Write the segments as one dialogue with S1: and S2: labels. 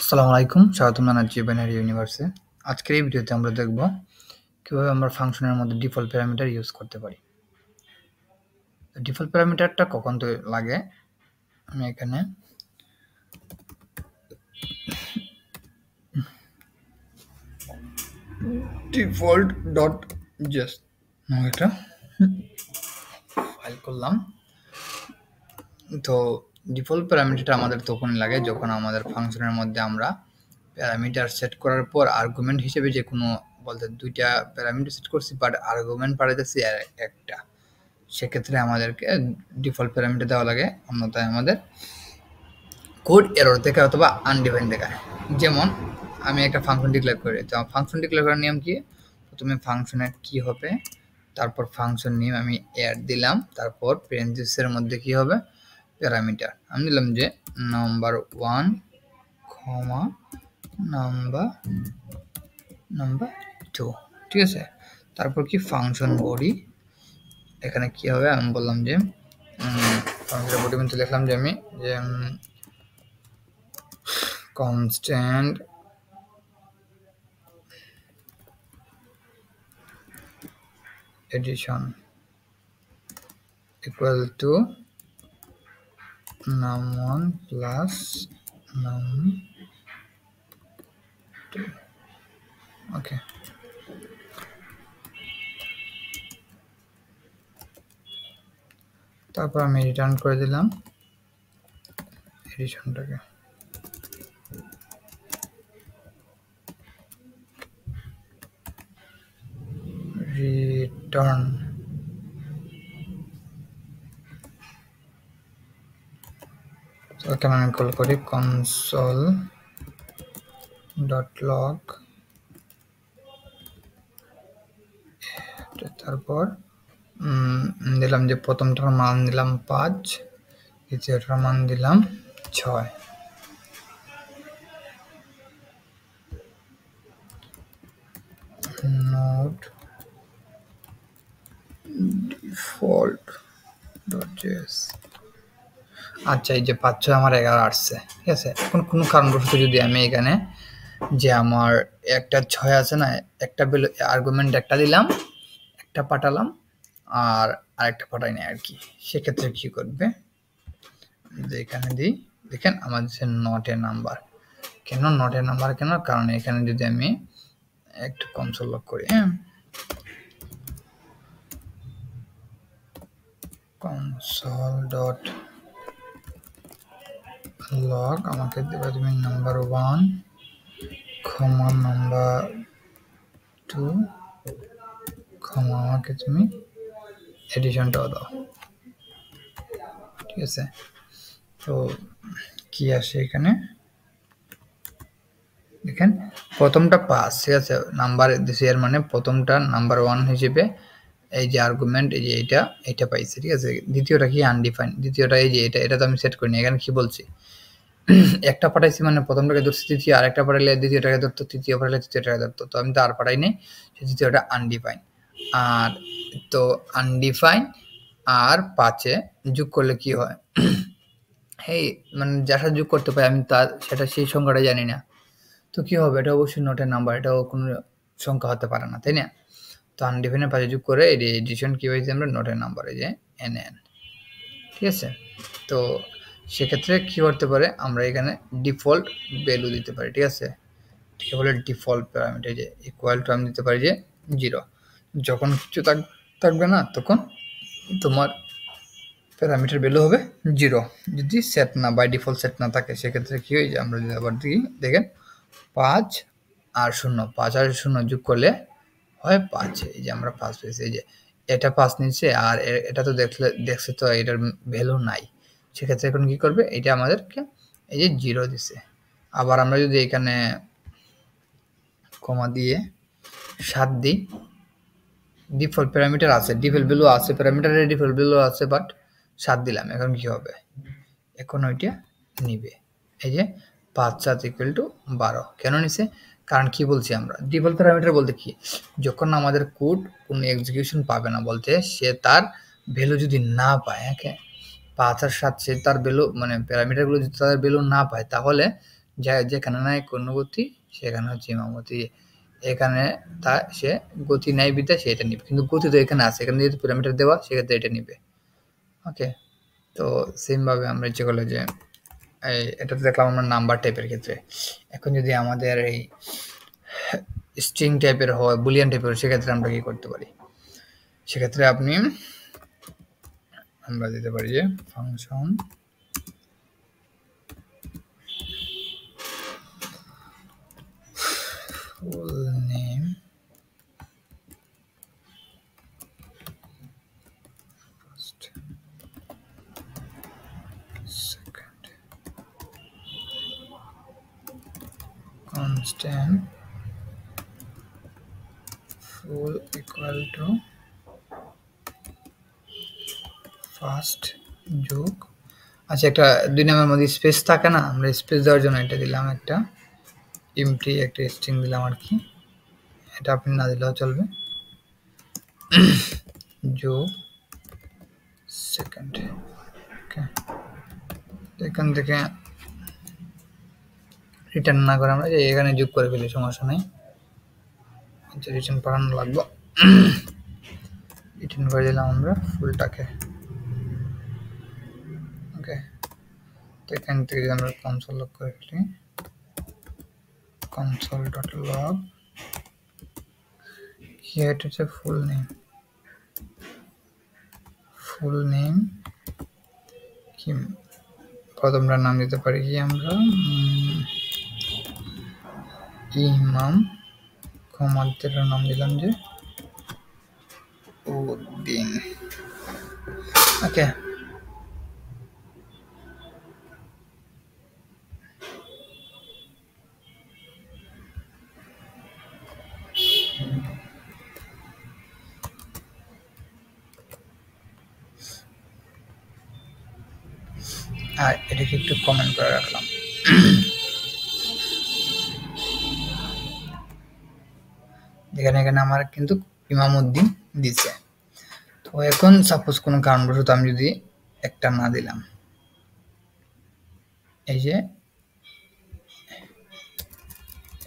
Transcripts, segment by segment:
S1: আসসালামু আলাইকুম, স্বাগতম জানাচ্ছি বাইনারি ইউনিভার্সে। আজকের এই ভিডিওতে আমরা দেখব কিভাবে আমরা ফাংশনের মধ্যে ডিফল্ট প্যারামিটার ইউজ করতে পারি। ডিফল্ট প্যারামিটারটা কখন তো লাগে, আমি এখানে ডিফল্ট ডট জাস্ট এটা ফাইল করলাম। তো ডিফল্ট প্যারামিটারটা আমাদের তখনই লাগে যখন আমাদের ফাংশনের মধ্যে আমরা প্যারামিটার সেট করার পর আর্গুমেন্ট হিসেবে যে কোনো বলতে দুইটা প্যারামিটার সেট করছি, বাট আর্গুমেন্ট পাঠাতেছি একটা, সেক্ষেত্রে আমাদেরকে ডিফল্ট প্যারামিটার দেওয়া লাগে, অন্যথায় আমাদের কোড এরর দেখায় অথবা আনডিফাইন দেখায়। যেমন আমি একটা ফাংশন ডিক্লেয়ার করি, তো ফাংশন ডিক্লেয়ার করার নিয়ম কি, প্রথমে ফাংশনের কি হবে, তারপর ফাংশন নেম আমি অ্যাড দিলাম, তারপর প্যারেনথেসিসের মধ্যে কি হবে প্যারামিটার আমি দিলাম যে নাম্বার 1 কমা নাম্বার 2, ঠিক আছে। তারপর কি ফাংশন বডি, এখানে কি হবে আমি বললাম যে ফাংশনের বডি মধ্যে লিখলাম যে আমি যে constant addition equal to num1 plus num2, ওকে। তারপর আমি রিটার্ন করে দিলাম এডিশনটাকে। রিটার্ন এখানে আমি কল করি console.log, তারপর দিলাম যে প্রথমটার মান দিলাম 5, দ্বিতীয়টার মান দিলাম 6। নোড ডিফল্ট.js, আচ্ছা এই যে 5 6 আমার 11 আসছে, ঠিক আছে। এখন কোনো কারণবশত যদি আমি এখানে যে আমার একটা 6 আছে না, একটা আর্গুমেন্ট একটা দিলাম, একটা পাঠালাম আর আরেকটা পাঠাই না আর কি, সেক্ষেত্রে কি করবে যে এখানে দিই, দেখেন আমাদের নট এ নাম্বার। কেন নট এ নাম্বার কেন, কারণ এখানে যদি আমি একটু কনসোল লগ করি, console.log আমাকে দেবে তুমি নাম্বার 1 কমা নাম্বার 2 কমা আমাকে তুমি এডিশনটাও দাও, ঠিক আছে। তো কি আসে এখানে দেখেন প্রথমটা 5, ঠিক আছে, নাম্বার দিছি, এর মানে প্রথমটা নাম্বার 1 হিসেবে এই যে আর্গুমেন্ট এই যে এটা পাইছে, ঠিক আছে। দ্বিতীয়টা কি আনডিফাইন্ড, দ্বিতীয়টা এই যে এটা তো আমি সেট করিনি, এখানে কি বলছি একটা পাঠাইছি মানে প্রথমটাকে ধরছি, দ্বিতীয় আরেকটা পাঠাইলে দ্বিতীয়টাকে ধরতো, তৃতীয় পাঠাইলে তৃতীয়টাকে ধরতো, তো আমি তো আর পাঠাই নাই, দ্বিতীয়টা আনডিফাইন। আর তো আনডিফাইন আর 5-এ যোগ করলে কি হয়, এই মানে যার সাথে যোগ করতে পারি আমি তার সেটা সেই সংখ্যাটা জানি না, তো কি হবে, এটা অবশ্যই নোটের নাম্বার, এটাও কোনো সংখ্যা হতে পারে না, তাই না। তো আনডিফাইনের পাশে যোগ করে এই এডিশন কি হয়েছে আমরা নোটের নাম্বারে যে nn, ঠিক আছে। তো সেক্ষেত্রে কি করতে পারে, আমরা এখানে ডিফল্ট ভ্যালু দিতে পারি, ঠিক আছে। ঠিক বলে ডিফল্ট প্যারামিটার যে ইকুয়াল টু আমি দিতে পারি যে 0, যখন কিছু থাকবে না তখন তোমার প্যারামিটার ভ্যালু হবে 0, যদি সেট না বাই ডিফল্ট সেট না থাকে, সেক্ষেত্রে কি হয় যে আমরা যদি আবার দেখি, দেখেন 5 আর 0, 5 আর 0 যোগ করলে হয় 5, এই যে আমরা 5 পেয়েছি, এই যে এটা 5 নিচ্ছে আর এটা তো দেখছে তো এটার ভ্যালু নাই, সেক্ষেত্রে এখন কি করবে, এটা আমাদেরকে এই যে 0 দিছে। আবার আমরা যদি এখানে কমা দিয়ে 7 দিই, ডিফল্ট প্যারামিটার আছে, ডিফল্ট ভ্যালু আছে, প্যারামিটারের ডিফল্ট ভ্যালু আছে, বাট 7 দিলাম, এখন কি হবে, এখন ওইটা নিবে, এই যে 5 7 ইকুয়াল টু 12। কেন নিছে, কারণ কি বলছি আমরা ডিফল্ট প্যারামিটার বলতে কি, যখন আমাদের কোড কোনো এক্সিকিউশন পাবে না, বলতে সে তার ভ্যালু যদি না পায়, ওকে 5 আর 7 সে তার ভ্যালু মানে প্যারামিটারগুলো যদি তাদের ভ্যালু না পায়, তাহলে যেখানে নাই কোনো গতি সেখানে হচ্ছে ইমামতি, এখানে তা সে গতি নাই বিধায় সে এটা নিবে, কিন্তু গতি তো এখানে আছে, এখানে যেহেতু প্যারামিটার দেওয়া সেক্ষেত্রে এটা নিবে। ওকে, তো সেম ভাবে আমরা ইচ্ছে করলে যে এটা তো দেখলাম আমরা নাম্বার টাইপের ক্ষেত্রে। এখন যদি আমাদের এই স্ট্রিং টাইপের হয়, বুলিয়ান টাইপের, সেক্ষেত্রে আমরা কি করতে পারি? সেক্ষেত্রে আমরা দিতে পারি যে function full name first second constant full equal to first যোগ, আচ্ছা একটা 2 নামের মধ্যে স্পেস থাকে না, আমরা স্পেস দেওয়ার জন্য এটা দিলাম, একটা এমটি একটা স্ট্রিং দিলাম আর কি, এটা আপনি না দিলেও চলবে, যোগ সেকেন্ড। ওকে, এখান থেকে রিটার্ন না করে আমরা যে এখানে যোগ করে ফেলি, সমস্যা নেই, আচ্ছা রিটার্ন পাঠানো লাগবে, রিটার্ন করে দিলাম আমরা ফুলটাকে। ওকে, তো এখান থেকে যদি আমরা কনসোল লগ করে ফেলি, console.log, here it is a full name কি প্রথমটা নাম দিতে পারি কি আমরা ইমাম, কমাদের নাম দিলাম যে উদ্দিন। ওকে, আর এটাকে একটু কমেন্ট করে রাখলাম। এখানে আমার কিন্তু ইমামউদ্দিন দিছে। তো এখন সাপোজ কোনো কারণবশত আমি যদি একটা না দিলাম, এই যে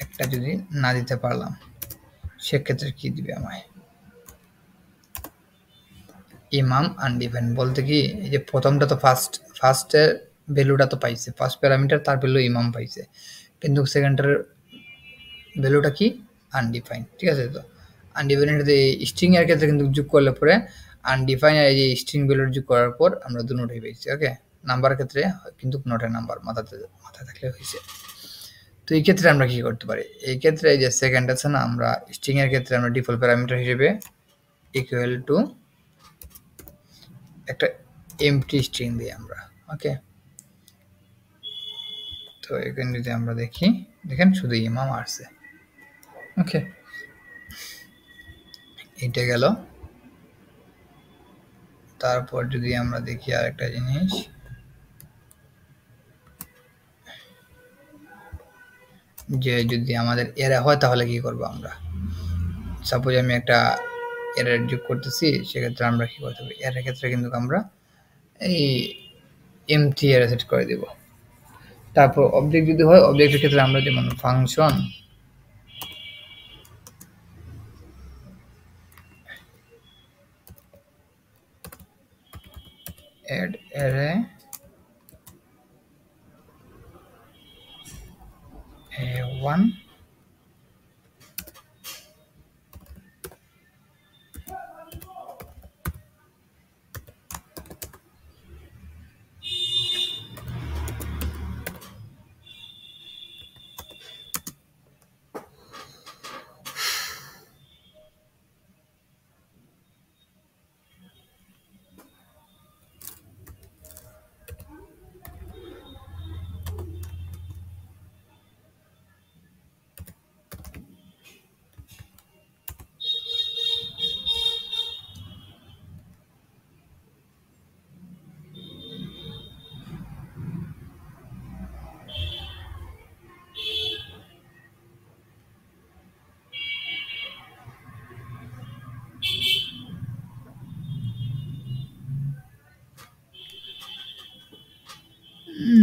S1: একটা যদি না দিতে পারলাম, সেক্ষেত্রে কি দিবে আমায়? ইমাম আনডিফাইন্ড বলতে কি, এই যে প্রথমটা তো ফার্স্টের ভ্যালুটা তো পাইছে, ফার্স্ট প্যারামিটার তার ভ্যালু ইমাম পাইছে, কিন্তু সেকেন্ডের ভ্যালুটা কি আনডিফাইন্ড, ঠিক আছে? তো আনডিফাইন্ড স্ট্রিং এর ক্ষেত্রে কিন্তু যোগ করলে পরে আনডিফাইন্ড আর এই যে স্ট্রিং ভ্যালু যোগ করার পর আমরা দুটোই পেয়েছি। ওকে, নাম্বার ক্ষেত্রে কিন্তু নট এ নাম্বার মাথায় থাকলে হয়েছে। তো এই ক্ষেত্রে আমরা কি করতে পারি? এই ক্ষেত্রে এই যে সেকেন্ড আছে না, আমরা স্ট্রিং এর ক্ষেত্রে আমরা ডিফল্ট প্যারামিটার হিসেবে ইকুয়াল টু একটা এমটি স্ট্রিং দিই আমরা। ওকে, তো এখানে যদি আমরা দেখি, দেখেন শুধু ইমাম আসছে। ওকে, এটা গেল। তারপর যদি আমরা দেখি আরেকটা জিনিস, যে যদি আমাদের এরর হয় তাহলে কি করব আমরা? সাপোজ আমি একটা এরর যোগ করতেছি, সেক্ষেত্রে আমরা কি করতে হবে? এর ক্ষেত্রে কিন্তু আমরা এই এমটি এরর সেট করে দিব। তারপর অবজেক্ট যদি হয়, অবজেক্টের ক্ষেত্রে আমরা যেমন ফাংশন add array a1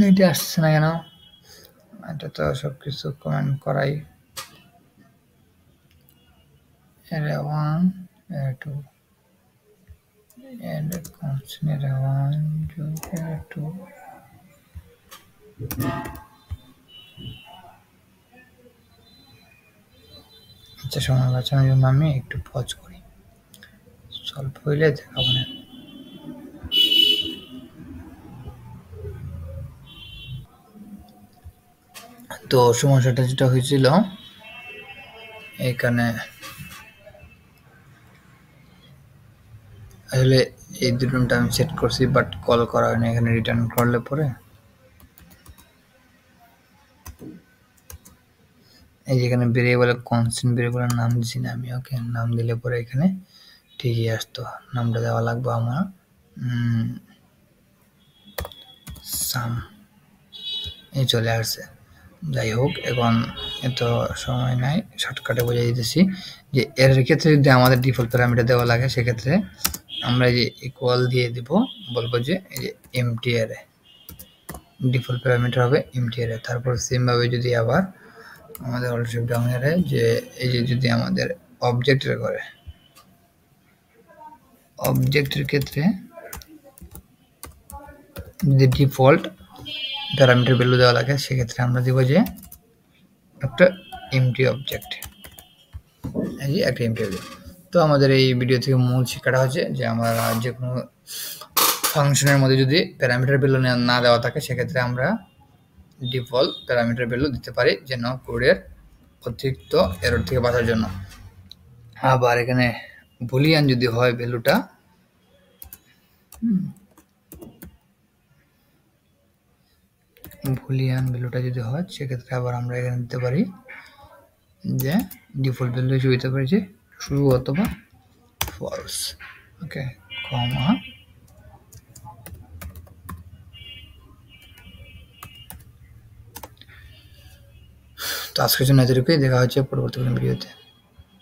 S1: এটা আসছে না কেন? এটা তো সবকিছু কমেন্ট করাই array 1 array 2 and constant array 1 to array 2 আচ্ছা সময় বাঁচানোর জন্য আমি একটু পজ করি সলভ হইলে দেখাবো না তো সমস্যাটা যেটা হয়েছিল এখানে আসলে এই দুটোটা আমি সেট করছি বাট কল করা হয়নি এখানে রিটার্ন করলে পরে এই যেখানে ভেরিয়েবল কনস্ট্যান্ট ভেরিয়েবলের নাম দিছি না আমি ওকে নাম দিলে পরে এখানে ঠিকই আসতো নামটা দেওয়া লাগবে আমার সাম এই চলে আসছে যাই হোক এখন এত সময় নাই শর্টকাটে বুঝিয়ে দিতেছি যে এর ক্ষেত্রে যদি আমাদের ডিফল্ট প্যারামিটার দেওয়া লাগে সেক্ষেত্রে আমরা যে ইকুয়াল দিয়ে দিব বলবো যে এই যে এমটি অ্যারে ডিফল্ট প্যারামিটার হবে এমটি অ্যারে তারপর সেম ভাবে যদি আবার আমাদের অলরেডি ডাউন অ্যারে যে এই যে যদি আমাদের অবজেক্টের করে অবজেক্টের ক্ষেত্রে যদি ডিফল্ট প্যারামিটার ভ্যালু দেওয়া লাগে সেক্ষেত্রে আমরা দিব যে একটা এমটি অবজেক্ট এই যে একটা এমটি অবজেক্ট তো আমাদের এই ভিডিও থেকে মূল শিক্ষাটা হচ্ছে যে আমরা যে কোনো ফাংশনের মধ্যে যদি প্যারামিটার ভ্যালু না দেওয়া থাকে সেক্ষেত্রে আমরা ডিফল্ট প্যারামিটার ভ্যালু দিতে পারি যেন কোডের অতিরিক্ত এরর থেকে বাঁচার জন্য আবার এখানে বুলিয়ান যদি হয় ভ্যালুটা বুলিয়ান ভ্যালুটা যদি হয় সেক্ষেত্রে আবার আমরা এখানে দিতে পারি যে ডিফল্ট ভ্যালু হিসেবে দিতে পারি যে ট্রু অথবা ফলস ওকে কমা তো আজকের জন্য এতটুকুই দেখা হচ্ছে পরবর্তী ভিডিওতে